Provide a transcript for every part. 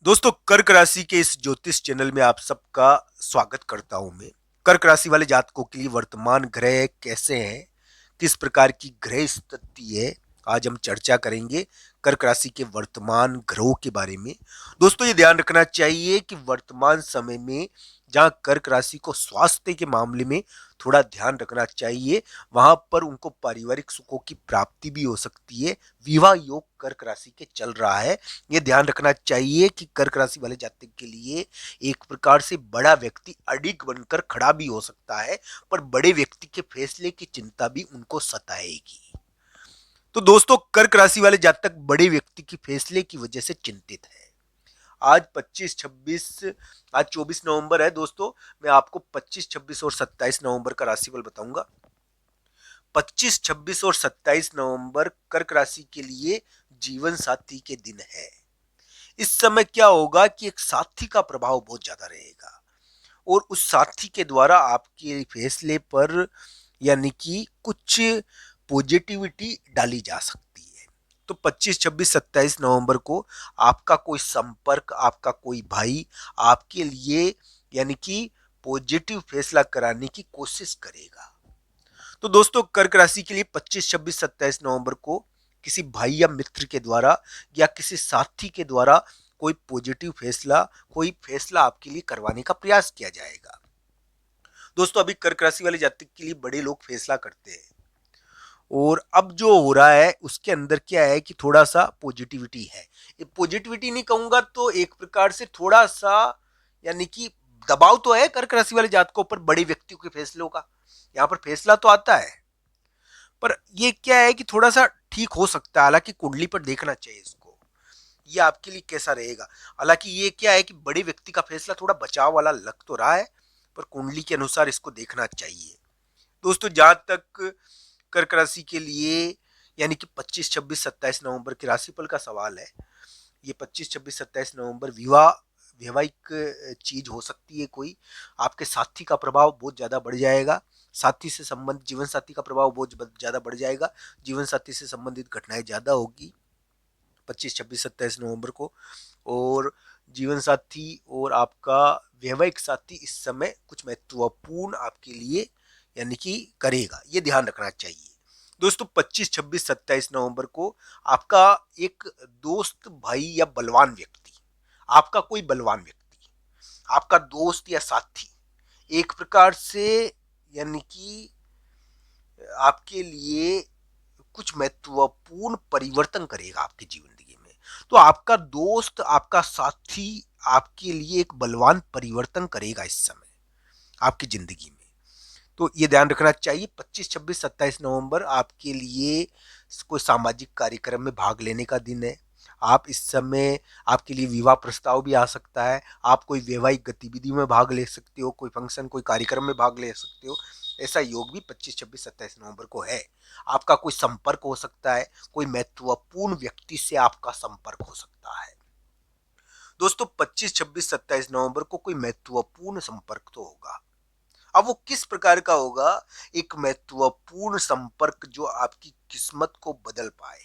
दोस्तों कर्क राशि के इस ज्योतिष चैनल में आप सबका स्वागत करता हूं मैं। कर्क राशि वाले जातकों के लिए वर्तमान ग्रह कैसे हैं, किस प्रकार की ग्रह स्थिति है, आज हम चर्चा करेंगे कर्क राशि के वर्तमान ग्रहों के बारे में। दोस्तों ये ध्यान रखना चाहिए कि वर्तमान समय में जहां कर्क राशि को स्वास्थ्य के मामले में थोड़ा ध्यान रखना चाहिए, वहां पर उनको पारिवारिक सुखों की प्राप्ति भी हो सकती है। विवाह योग कर्क राशि के चल रहा है। ये ध्यान रखना चाहिए कि कर्क राशि वाले जातक के लिए एक प्रकार से बड़ा व्यक्ति अडिग बनकर खड़ा भी हो सकता है, पर बड़े व्यक्ति के फैसले की चिंता भी उनको सताएगी। तो दोस्तों कर्क राशि वाले जातक बड़े व्यक्ति की फैसले की वजह से चिंतित है। आज 25 26 आज 24 नवंबर है दोस्तों। मैं आपको 25 26 और 27 नवंबर का राशिफल बताऊंगा। 25 26 और 27 नवंबर कर्क राशि के लिए जीवन साथी के दिन है। इस समय क्या होगा कि एक साथी का प्रभाव बहुत ज्यादा रहेगा और उस साथी के द्वारा आपके फैसले पर यानी कि कुछ पॉजिटिविटी डाली जा सकती है। तो 25 26 27 नवंबर को आपका कोई संपर्क, आपका कोई भाई आपके लिए यानी कि पॉजिटिव फैसला कराने की कोशिश करेगा। तो दोस्तों कर्क राशि के लिए 25 26 27 नवंबर को किसी भाई या मित्र के द्वारा या किसी साथी के द्वारा कोई पॉजिटिव फैसला, कोई फैसला आपके लिए करवाने का प्रयास किया जाएगा। दोस्तों अभी कर्क राशि वाले जातक के लिए बड़े लोग फैसला करते हैं और अब जो हो रहा है उसके अंदर क्या है कि थोड़ा सा पॉजिटिविटी है। ये पॉजिटिविटी नहीं कहूंगा तो एक प्रकार से थोड़ा सा यानी कि दबाव तो है कर्क राशि वाले जातकों पर बड़े व्यक्तियों के फैसलों का। यहाँ पर फैसला तो आता है, पर ये क्या है कि थोड़ा सा ठीक हो सकता है। हालांकि कुंडली पर देखना चाहिए इसको, ये आपके लिए कैसा रहेगा। हालांकि ये क्या है कि बड़े व्यक्ति का फैसला थोड़ा बचाव वाला लग तो रहा है, पर कुंडली के अनुसार इसको देखना चाहिए। दोस्तों जहां तक कर्क राशि के लिए यानी कि 25 26 27 नवंबर के राशिफल का सवाल है, ये 25 26 27 नवंबर विवाह वैवाहिक चीज हो सकती है। कोई आपके साथी का प्रभाव बहुत ज्यादा बढ़ जाएगा, साथी से संबंधित जीवन साथी का प्रभाव बहुत ज्यादा बढ़ जाएगा, जीवन साथी से संबंधित घटनाएं ज्यादा होगी 25 26 27 नवंबर को। और जीवन साथी और आपका वैवाहिक साथी इस समय कुछ महत्वपूर्ण आपके लिए यानी कि करेगा, ये ध्यान रखना चाहिए। दोस्तों 25 26 27 नवंबर को आपका एक दोस्त, भाई या बलवान व्यक्ति, आपका कोई बलवान व्यक्ति, आपका दोस्त या साथी एक प्रकार से यानी कि आपके लिए कुछ महत्वपूर्ण परिवर्तन करेगा आपकी जिंदगी में। तो आपका दोस्त, आपका साथी आपके लिए एक बलवान परिवर्तन करेगा इस समय आपकी जिंदगी में। तो ये ध्यान रखना चाहिए। 25 26 27 नवंबर आपके लिए कोई सामाजिक कार्यक्रम में भाग लेने का दिन है। आप इस समय, आपके लिए विवाह प्रस्ताव भी आ सकता है, आप कोई वैवाहिक गतिविधि में भाग ले सकते हो, कोई फंक्शन, कोई कार्यक्रम में भाग ले सकते हो। ऐसा योग भी 25 26 27 नवंबर को है। आपका कोई संपर्क हो सकता है, कोई महत्वपूर्ण व्यक्ति से आपका संपर्क हो सकता है। दोस्तों 25 26 27 नवंबर को कोई महत्वपूर्ण संपर्क तो होगा। अब वो किस प्रकार का होगा? एक महत्वपूर्ण संपर्क जो आपकी किस्मत को बदल पाए,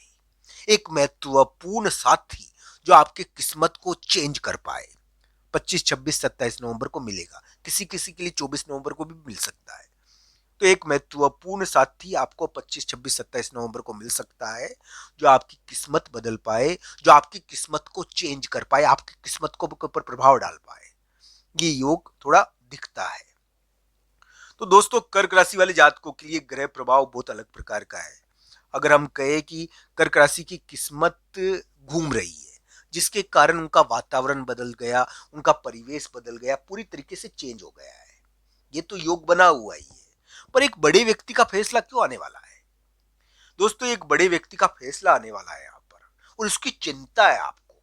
एक महत्वपूर्ण साथी जो आपकी किस्मत को चेंज कर पाए। 25 26 27 नवंबर को मिलेगा, किसी किसी के लिए 24 नवंबर को भी मिल सकता है। तो एक महत्वपूर्ण साथी आपको 25 26 27 नवंबर को मिल सकता है जो आपकी किस्मत बदल पाए, जो आपकी किस्मत को चेंज कर पाए, आपकी किस्मत को ऊपर प्रभाव डाल पाए। ये योग थोड़ा दिखता है। तो दोस्तों कर्क राशि वाले जातकों के लिए ग्रह प्रभाव बहुत अलग प्रकार का है। अगर हम कहें कि कर्क राशि की किस्मत घूम रही है, जिसके कारण उनका वातावरण बदल गया, उनका परिवेश बदल गया, पूरी तरीके से चेंज हो गया है, ये तो योग बना हुआ ही है। पर एक बड़े व्यक्ति का फैसला क्यों आने वाला है? दोस्तों एक बड़े व्यक्ति का फैसला आने वाला है यहाँ पर और उसकी चिंता है आपको।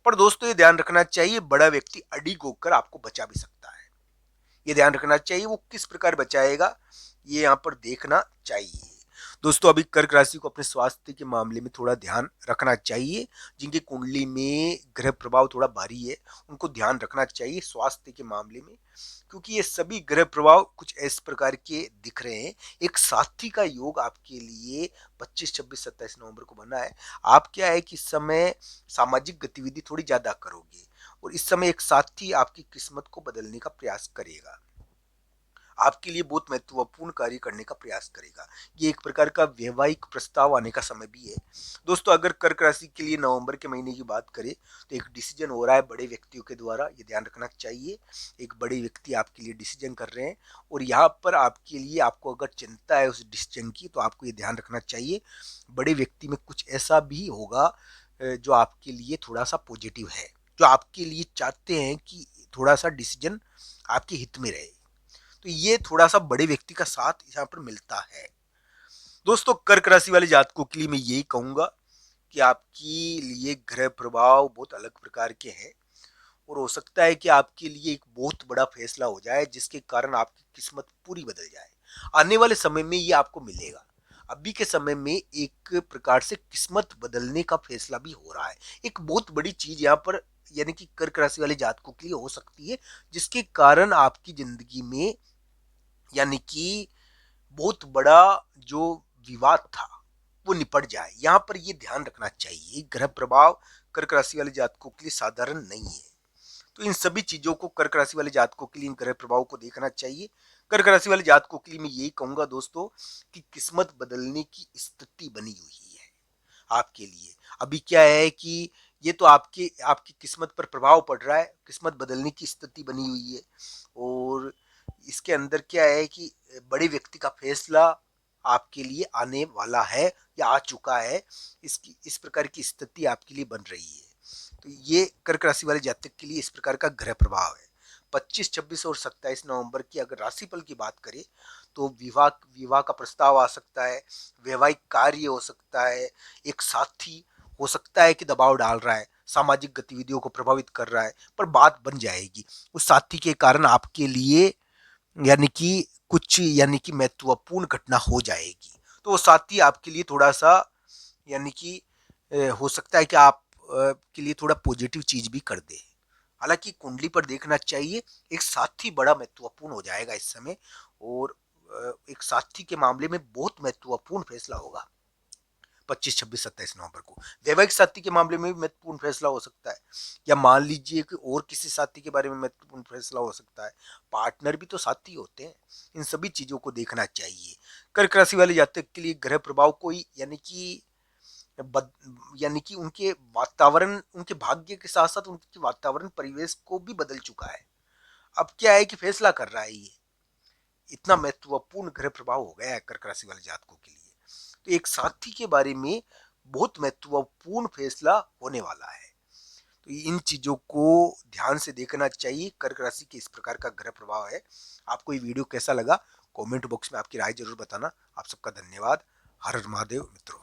पर दोस्तों ये ध्यान रखना चाहिए, बड़ा व्यक्ति अडिग होकर आपको बचा भी सकता है। ये ध्यान रखना चाहिए, वो किस प्रकार बचाएगा ये यहाँ पर देखना चाहिए। दोस्तों अभी कर्क राशि को अपने स्वास्थ्य के मामले में थोड़ा ध्यान रखना चाहिए। जिनकी कुंडली में ग्रह प्रभाव थोड़ा भारी है उनको ध्यान रखना चाहिए स्वास्थ्य के मामले में, क्योंकि ये सभी ग्रह प्रभाव कुछ इस प्रकार के दिख रहे हैं। एक साथी का योग आपके लिए 25 26 27 नवंबर को बना है। आप क्या है कि इस समय सामाजिक गतिविधि थोड़ी ज्यादा करोगे और इस समय एक साथी आपकी किस्मत को बदलने का प्रयास करेगा, आपके लिए बहुत महत्वपूर्ण कार्य करने का प्रयास करेगा। ये एक प्रकार का वैवाहिक प्रस्ताव आने का समय भी है। दोस्तों, अगर कर्क राशि के लिए नवंबर के महीने की बात करें तो एक डिसीजन हो रहा है बड़े व्यक्तियों के द्वारा, ये ध्यान रखना चाहिए। एक बड़े व्यक्ति आपके लिए डिसीजन कर रहे हैं और यहाँ पर आपके लिए, आपको अगर चिंता है उस डिसीजन की, तो आपको ये ध्यान रखना चाहिए बड़े व्यक्ति में कुछ ऐसा भी होगा जो आपके लिए थोड़ा सा पॉजिटिव है, जो आपके लिए चाहते हैं कि थोड़ा सा डिसीजन आपके हित में रहे। तो ये थोड़ा सा बड़े व्यक्ति का साथ यहाँ पर मिलता है। दोस्तों, कर्क राशि वाले जातकों के लिए मैं यही कहूंगा कि आपके लिए ग्रह प्रभाव बहुत अलग प्रकार के हैं और हो सकता है कि आपके लिए एक बहुत बड़ा फैसला हो जाए जिसके कारण आपकी किस्मत पूरी बदल जाए। आने वाले समय में ये आपको मिलेगा। अभी के समय में एक प्रकार से किस्मत बदलने का फैसला भी हो रहा है। एक बहुत बड़ी चीज यहाँ पर यानी कि कर्क राशि वाले जातकों के लिए हो सकती है, जिसके कारण आपकी जिंदगी में यानी कि बहुत बड़ा जो विवाद था वो निपट जाए। यहाँ पर ये ध्यान रखना चाहिए, ग्रह प्रभाव कर्क राशि वाले जातकों के लिए साधारण नहीं है। तो इन सभी चीजों को कर्क राशि वाले जातकों के लिए, इन ग्रह प्रभाव को देखना चाहिए। कर्क राशि वाले जातकों के लिए मैं यही कहूंगा दोस्तों कि किस्मत बदलने की स्थिति बनी हुई है आपके लिए। अभी क्या है कि ये तो आपके आपकी किस्मत पर प्रभाव पड़ रहा है, किस्मत बदलने की स्थिति बनी हुई है। और इसके अंदर क्या है कि बड़े व्यक्ति का फैसला आपके लिए आने वाला है या आ चुका है, इसकी इस प्रकार की स्थिति आपके लिए बन रही है। तो ये कर्क राशि वाले जातक के लिए इस प्रकार का ग्रह प्रभाव है। 25, 26 और 27 नवंबर की अगर राशिफल की बात करें तो विवाह विवाह का प्रस्ताव आ सकता है, वैवाहिक कार्य हो सकता है, एक साथी हो सकता है कि दबाव डाल रहा है, सामाजिक गतिविधियों को प्रभावित कर रहा है, पर बात बन जाएगी। उस साथी के कारण आपके लिए यानी कि कुछ यानी कि महत्वपूर्ण घटना हो जाएगी। तो वो साथी आपके लिए थोड़ा सा यानी कि हो सकता है कि आप के लिए थोड़ा पॉजिटिव चीज भी कर दे। हालांकि कुंडली पर देखना चाहिए, एक साथी बड़ा महत्वपूर्ण हो जाएगा इस समय। और एक साथी के मामले में बहुत महत्वपूर्ण फैसला होगा 25, 26, 27 नवंबर को। वैवाहिक साथी के मामले में भी महत्वपूर्ण फैसला हो सकता है, या मान लीजिए कि और किसी साथी के बारे में महत्वपूर्ण फैसला हो सकता है। पार्टनर भी तो साथी होते हैं। इन सभी चीजों को देखना चाहिए। कर्क राशि वाले जातक के लिए ग्रह प्रभाव कोई बद, यानी कि उनके वातावरण, उनके भाग्य के साथ साथ उनके वातावरण परिवेश को भी बदल चुका है। अब क्या है कि फैसला कर रहा है, ये इतना महत्वपूर्ण ग्रह प्रभाव हो गया है कर्क राशि वाले जातकों के लिए। तो एक साथी के बारे में बहुत महत्वपूर्ण फैसला होने वाला है। तो इन चीजों को ध्यान से देखना चाहिए। कर्क राशि के इस प्रकार का ग्रह प्रभाव है। आपको ये वीडियो कैसा लगा, कमेंट बॉक्स में आपकी राय जरूर बताना। आप सबका धन्यवाद। हर हर महादेव मित्रों।